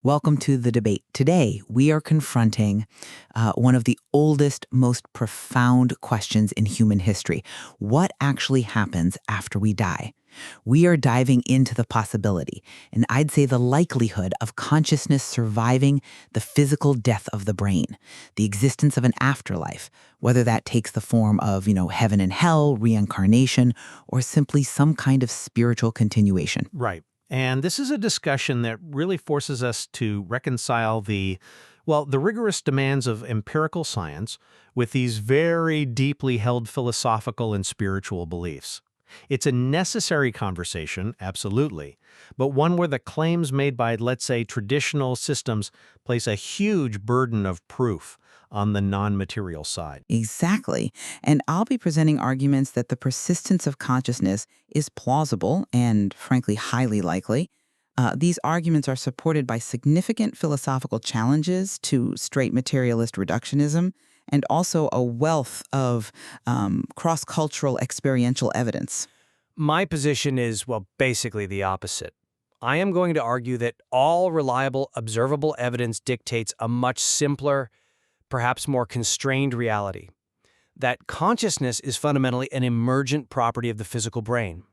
Welcome to the debate. Today, we are confronting one of the oldest, most profound questions in human history. What actually happens after we die? We are diving into the possibility, and I'd say the likelihood of consciousness surviving the physical death of the brain, the existence of an afterlife, whether that takes the form of, heaven and hell, reincarnation, or simply some kind of spiritual continuation. Right. And this is a discussion that really forces us to reconcile the rigorous demands of empirical science with these very deeply held philosophical and spiritual beliefs. It's a necessary conversation, absolutely, but one where the claims made by, let's say, traditional systems place a huge burden of proof on the non-material side. Exactly. And I'll be presenting arguments that the persistence of consciousness is plausible and, frankly, highly likely. These arguments are supported by significant philosophical challenges to straight materialist reductionism and also a wealth of cross-cultural experiential evidence. My position is, well, basically the opposite. I am going to argue that all reliable, observable evidence dictates a much simpler, perhaps more constrained reality. That consciousness is fundamentally an emergent property of the physical brain.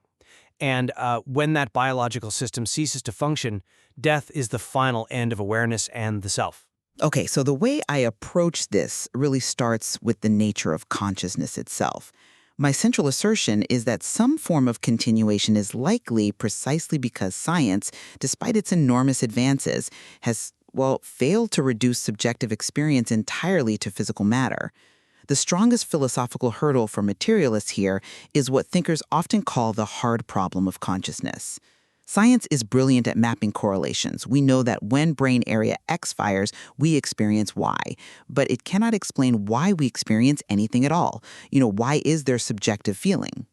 And when that biological system ceases to function, death is the final end of awareness and the self. Okay, so the way I approach this really starts with the nature of consciousness itself. My central assertion is that some form of continuation is likely precisely because science, despite its enormous advances, has, well, failed to reduce subjective experience entirely to physical matter. The strongest philosophical hurdle for materialists here is what thinkers often call the hard problem of consciousness. Science is brilliant at mapping correlations. We know that when brain area X fires, we experience Y. But it cannot explain why we experience anything at all. Why is there subjective feeling?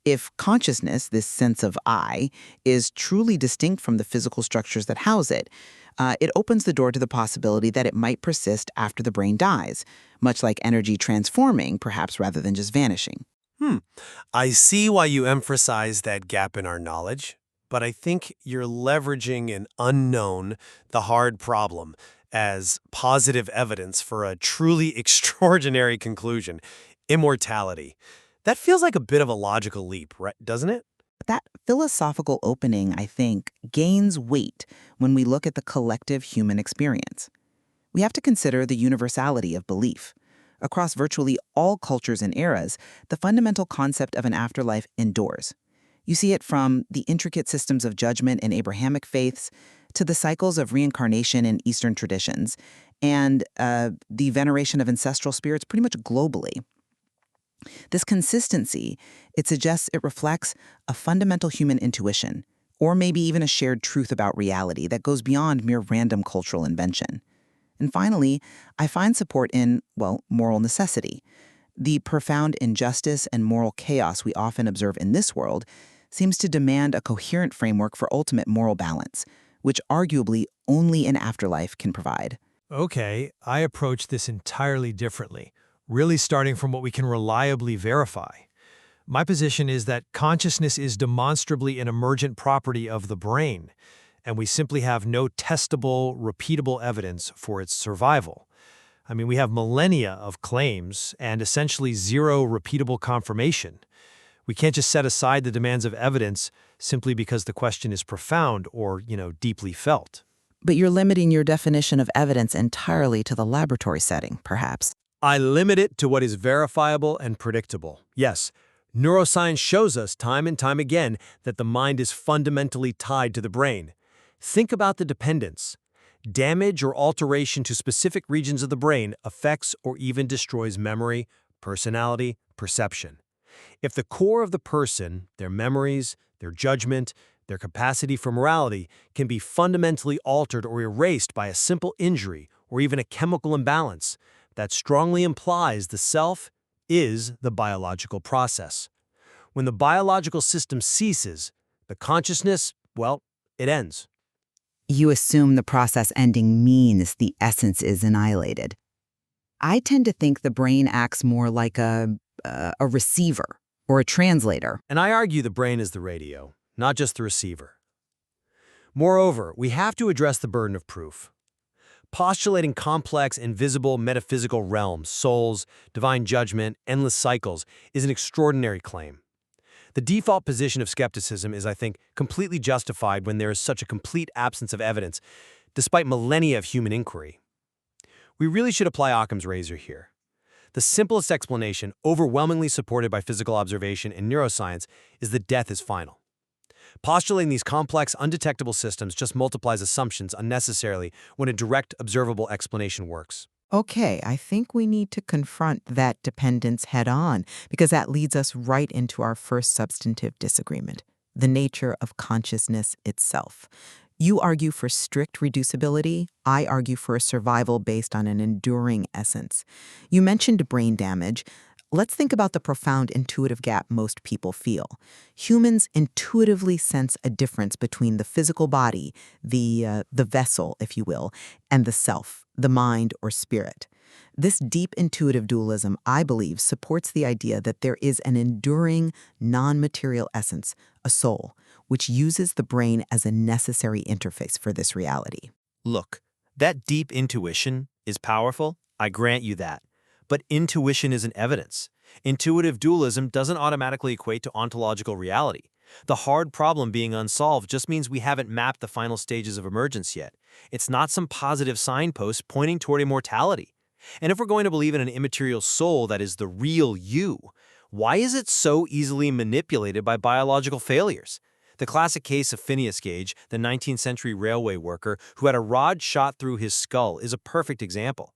If consciousness, this sense of I, is truly distinct from the physical structures that house it, it opens the door to the possibility that it might persist after the brain dies, much like energy transforming, perhaps rather than just vanishing. I see why you emphasize that gap in our knowledge, but I think you're leveraging an unknown, the hard problem, as positive evidence for a truly extraordinary conclusion, immortality. That feels like a bit of a logical leap, right? Doesn't it? That philosophical opening, I think, gains weight when we look at the collective human experience. We have to consider the universality of belief. Across virtually all cultures and eras, the fundamental concept of an afterlife endures. You see it from the intricate systems of judgment in Abrahamic faiths to the cycles of reincarnation in Eastern traditions and the veneration of ancestral spirits pretty much globally. This consistency, it suggests it reflects a fundamental human intuition, or maybe even a shared truth about reality that goes beyond mere random cultural invention. And finally, I find support in, moral necessity. The profound injustice and moral chaos we often observe in this world seems to demand a coherent framework for ultimate moral balance, which arguably only an afterlife can provide. Okay, I approach this entirely differently, really starting from what we can reliably verify. My position is that consciousness is demonstrably an emergent property of the brain, and we simply have no testable, repeatable evidence for its survival. I mean, we have millennia of claims and essentially zero repeatable confirmation. We can't just set aside the demands of evidence simply because the question is profound or, deeply felt. But you're limiting your definition of evidence entirely to the laboratory setting, perhaps. I limit it to what is verifiable and predictable. Yes, neuroscience shows us time and time again that the mind is fundamentally tied to the brain. Think about the dependence. Damage or alteration to specific regions of the brain affects or even destroys memory, personality, perception. If the core of the person, their memories, their judgment, their capacity for morality, can be fundamentally altered or erased by a simple injury or even a chemical imbalance, that strongly implies the self is the biological process. When the biological system ceases, the consciousness, it ends. You assume the process ending means the essence is annihilated. I tend to think the brain acts more like a receiver or a translator. And I argue the brain is the radio, not just the receiver. Moreover, we have to address the burden of proof. Postulating complex, invisible, metaphysical realms, souls, divine judgment, endless cycles, is an extraordinary claim. The default position of skepticism is, I think, completely justified when there is such a complete absence of evidence, despite millennia of human inquiry. We really should apply Occam's razor here. The simplest explanation, overwhelmingly supported by physical observation and neuroscience, is that death is final. Postulating these complex, undetectable systems just multiplies assumptions unnecessarily when a direct, observable explanation works. Okay, I think we need to confront that dependence head-on, because that leads us right into our first substantive disagreement, the nature of consciousness itself. You argue for strict reducibility. I argue for a survival based on an enduring essence. You mentioned brain damage. Let's think about the profound intuitive gap most people feel. Humans intuitively sense a difference between the physical body, the vessel, if you will, and the self, the mind or spirit. This deep intuitive dualism, I believe, supports the idea that there is an enduring, non-material essence, a soul, which uses the brain as a necessary interface for this reality. Look, that deep intuition is powerful, I grant you that. But intuition isn't evidence. Intuitive dualism doesn't automatically equate to ontological reality. The hard problem being unsolved just means we haven't mapped the final stages of emergence yet. It's not some positive signpost pointing toward immortality. And if we're going to believe in an immaterial soul that is the real you, why is it so easily manipulated by biological failures? The classic case of Phineas Gage, the 19th century railway worker who had a rod shot through his skull, is a perfect example.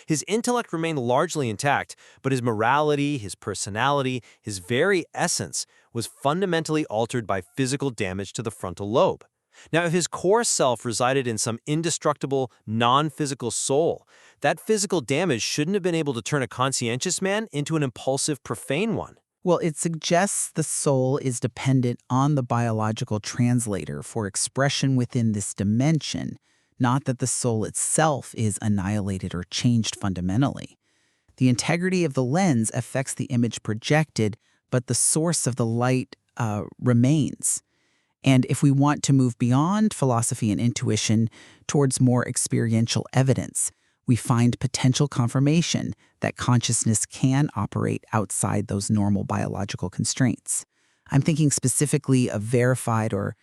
His intellect remained largely intact, but his morality, his personality, his very essence was fundamentally altered by physical damage to the frontal lobe. Now, if his core self resided in some indestructible, non-physical soul, that physical damage shouldn't have been able to turn a conscientious man into an impulsive, profane one. Well, it suggests the soul is dependent on the biological translator for expression within this dimension, not that the soul itself is annihilated or changed fundamentally. The integrity of the lens affects the image projected, but the source of the light remains. And if we want to move beyond philosophy and intuition towards more experiential evidence, we find potential confirmation that consciousness can operate outside those normal biological constraints. I'm thinking specifically of verified or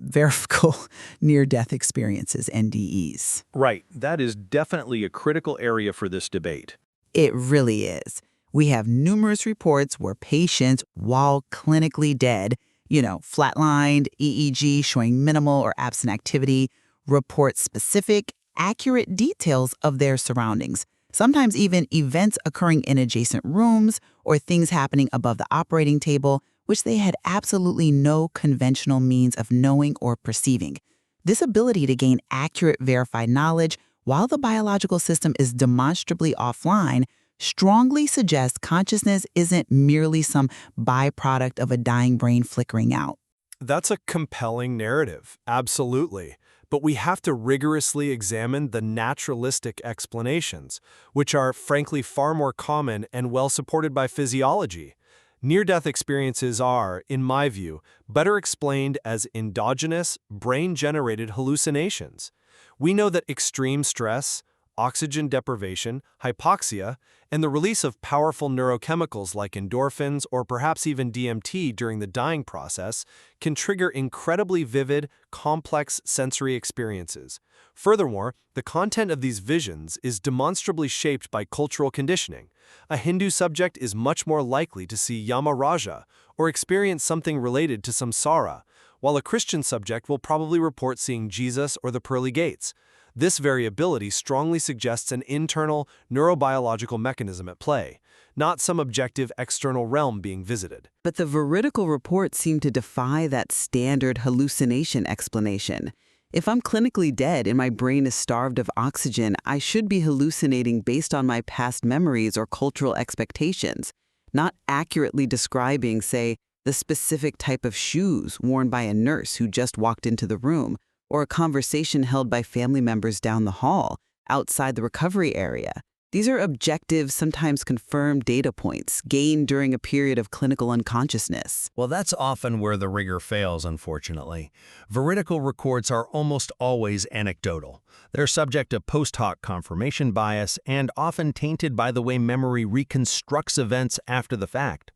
verifiable near-death experiences, NDEs. Right. That is definitely a critical area for this debate. It really is. We have numerous reports where patients, while clinically dead, flatlined, EEG showing minimal or absent activity, report specific, accurate details of their surroundings, sometimes even events occurring in adjacent rooms or things happening above the operating table, which they had absolutely no conventional means of knowing or perceiving. This ability to gain accurate, verified knowledge while the biological system is demonstrably offline strongly suggests consciousness isn't merely some byproduct of a dying brain flickering out. That's a compelling narrative, absolutely. But we have to rigorously examine the naturalistic explanations, which are, frankly, far more common and well supported by physiology. Near-death experiences are, in my view, better explained as endogenous, brain-generated hallucinations. We know that extreme stress, oxygen deprivation, hypoxia, and the release of powerful neurochemicals like endorphins or perhaps even DMT during the dying process can trigger incredibly vivid, complex sensory experiences. Furthermore, the content of these visions is demonstrably shaped by cultural conditioning. A Hindu subject is much more likely to see Yama Raja or experience something related to samsara, while a Christian subject will probably report seeing Jesus or the pearly gates. This variability strongly suggests an internal, neurobiological mechanism at play, not some objective external realm being visited. But the veridical reports seem to defy that standard hallucination explanation. If I'm clinically dead and my brain is starved of oxygen, I should be hallucinating based on my past memories or cultural expectations, not accurately describing, say, the specific type of shoes worn by a nurse who just walked into the room, or a conversation held by family members down the hall, outside the recovery area. These are objective, sometimes confirmed data points gained during a period of clinical unconsciousness. Well, that's often where the rigor fails, unfortunately. Veridical records are almost always anecdotal. They're subject to post hoc confirmation bias and often tainted by the way memory reconstructs events after the fact.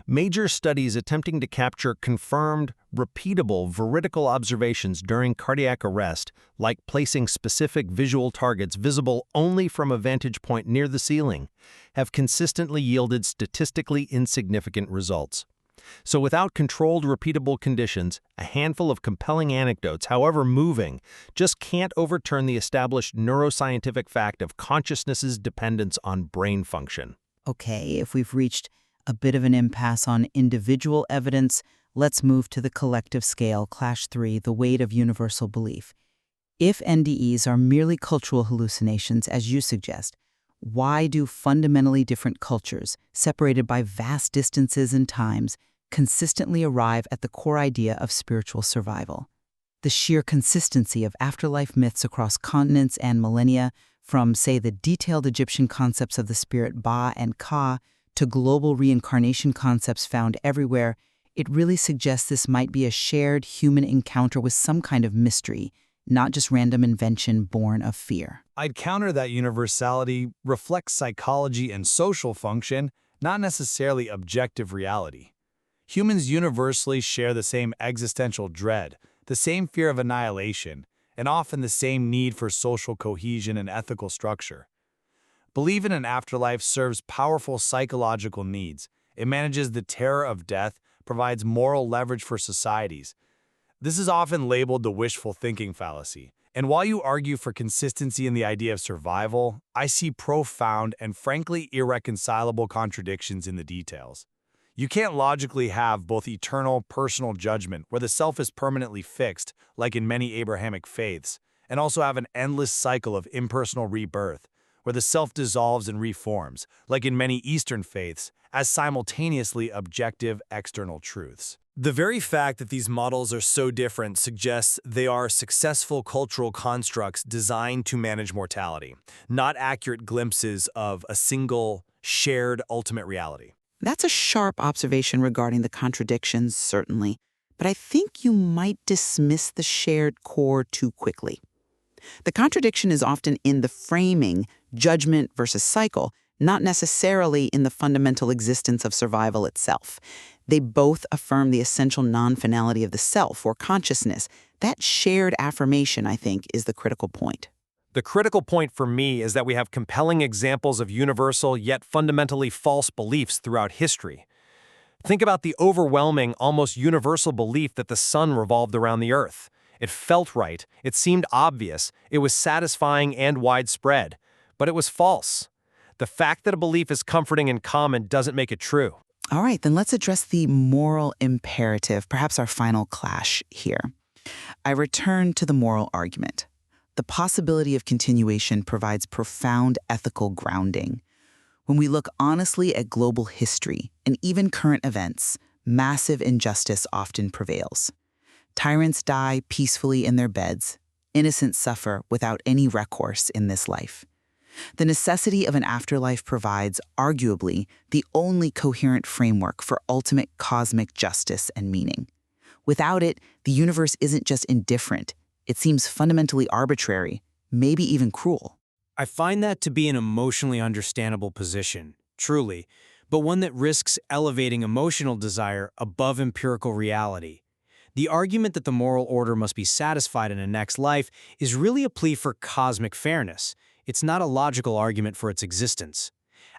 Major studies attempting to capture confirmed, repeatable veridical observations during cardiac arrest, like placing specific visual targets visible only from a vantage point near the ceiling, have consistently yielded statistically insignificant results. So without controlled, repeatable conditions, a handful of compelling anecdotes, however moving, just can't overturn the established neuroscientific fact of consciousness's dependence on brain function. Okay, if we've reached a bit of an impasse on individual evidence, let's move to the collective scale, Clash 3, the weight of universal belief. If NDEs are merely cultural hallucinations, as you suggest, why do fundamentally different cultures, separated by vast distances and times, consistently arrive at the core idea of spiritual survival? The sheer consistency of afterlife myths across continents and millennia, from, say, the detailed Egyptian concepts of the spirit Ba and Ka, to global reincarnation concepts found everywhere, it really suggests this might be a shared human encounter with some kind of mystery, not just random invention born of fear. I'd counter that universality reflects psychology and social function, not necessarily objective reality. Humans universally share the same existential dread, the same fear of annihilation, and often the same need for social cohesion and ethical structure. Belief in an afterlife serves powerful psychological needs. It manages the terror of death, provides moral leverage for societies. This is often labeled the wishful thinking fallacy. And while you argue for consistency in the idea of survival, I see profound and frankly irreconcilable contradictions in the details. You can't logically have both eternal personal judgment, where the self is permanently fixed, like in many Abrahamic faiths, and also have an endless cycle of impersonal rebirth, where the self dissolves and reforms, like in many Eastern faiths, as simultaneously objective external truths. The very fact that these models are so different suggests they are successful cultural constructs designed to manage mortality, not accurate glimpses of a single, shared ultimate reality. That's a sharp observation regarding the contradictions, certainly, but I think you might dismiss the shared core too quickly. The contradiction is often in the framing, judgment versus cycle, not necessarily in the fundamental existence of survival itself. They both affirm the essential non-finality of the self or consciousness. That shared affirmation, I think, is the critical point. The critical point for me is that we have compelling examples of universal yet fundamentally false beliefs throughout history. Think about the overwhelming, almost universal belief that the sun revolved around the earth. It felt right, it seemed obvious, it was satisfying and widespread, but it was false. The fact that a belief is comforting and common doesn't make it true. All right, then let's address the moral imperative, perhaps our final clash here. I return to the moral argument. The possibility of continuation provides profound ethical grounding. When we look honestly at global history and even current events, massive injustice often prevails. Tyrants die peacefully in their beds. Innocents suffer without any recourse in this life. The necessity of an afterlife provides, arguably, the only coherent framework for ultimate cosmic justice and meaning. Without it, the universe isn't just indifferent. It seems fundamentally arbitrary, maybe even cruel. I find that to be an emotionally understandable position, truly, but one that risks elevating emotional desire above empirical reality. The argument that the moral order must be satisfied in a next life is really a plea for cosmic fairness. It's not a logical argument for its existence.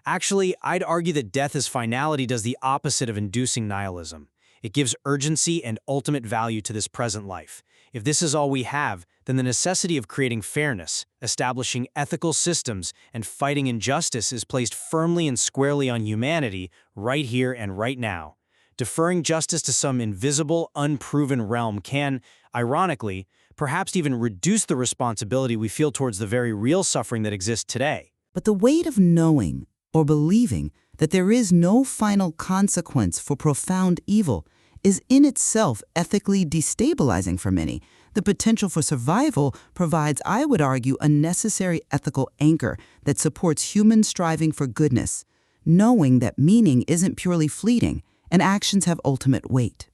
Actually, I'd argue that death as finality does the opposite of inducing nihilism. It gives urgency and ultimate value to this present life. If this is all we have, then the necessity of creating fairness, establishing ethical systems, and fighting injustice is placed firmly and squarely on humanity right here and right now. Deferring justice to some invisible, unproven realm can, ironically, perhaps even reduce the responsibility we feel towards the very real suffering that exists today. But the weight of knowing or believing that there is no final consequence for profound evil is in itself ethically destabilizing for many. The potential for survival provides, I would argue, a necessary ethical anchor that supports human striving for goodness, knowing that meaning isn't purely fleeting and actions have ultimate weight.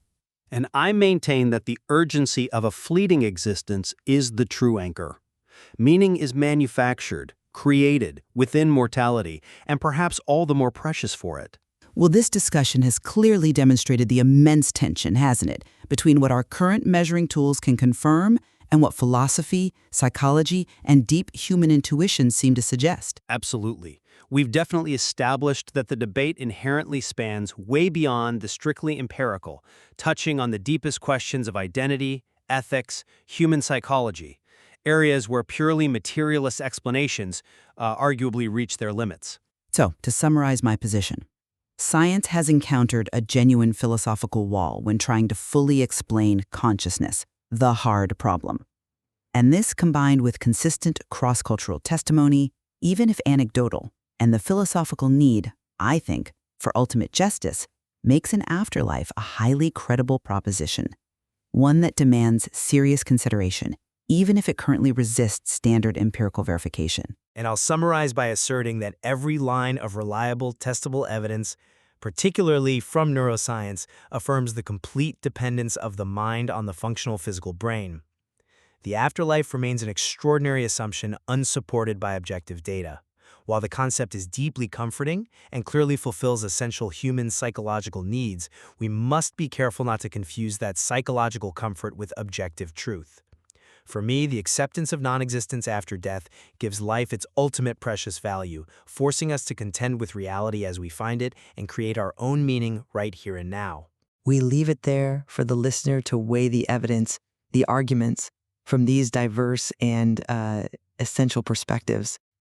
And I maintain that the urgency of a fleeting existence is the true anchor. Meaning is manufactured, created within mortality, and perhaps all the more precious for it. Well, this discussion has clearly demonstrated the immense tension, hasn't it, between what our current measuring tools can confirm and what philosophy, psychology, and deep human intuition seem to suggest. Absolutely. We've definitely established that the debate inherently spans way beyond the strictly empirical, touching on the deepest questions of identity, ethics, human psychology, areas where purely materialist explanations arguably reach their limits. So, to summarize my position, science has encountered a genuine philosophical wall when trying to fully explain consciousness, the hard problem. And this, combined with consistent cross-cultural testimony, even if anecdotal, and the philosophical need, I think, for ultimate justice, makes an afterlife a highly credible proposition, one that demands serious consideration, even if it currently resists standard empirical verification. And I'll summarize by asserting that every line of reliable, testable evidence, particularly from neuroscience, affirms the complete dependence of the mind on the functional physical brain. The afterlife remains an extraordinary assumption unsupported by objective data. While the concept is deeply comforting and clearly fulfills essential human psychological needs, we must be careful not to confuse that psychological comfort with objective truth. For me, the acceptance of non-existence after death gives life its ultimate precious value, forcing us to contend with reality as we find it and create our own meaning right here and now. We leave it there for the listener to weigh the evidence, the arguments from these diverse and essential perspectives.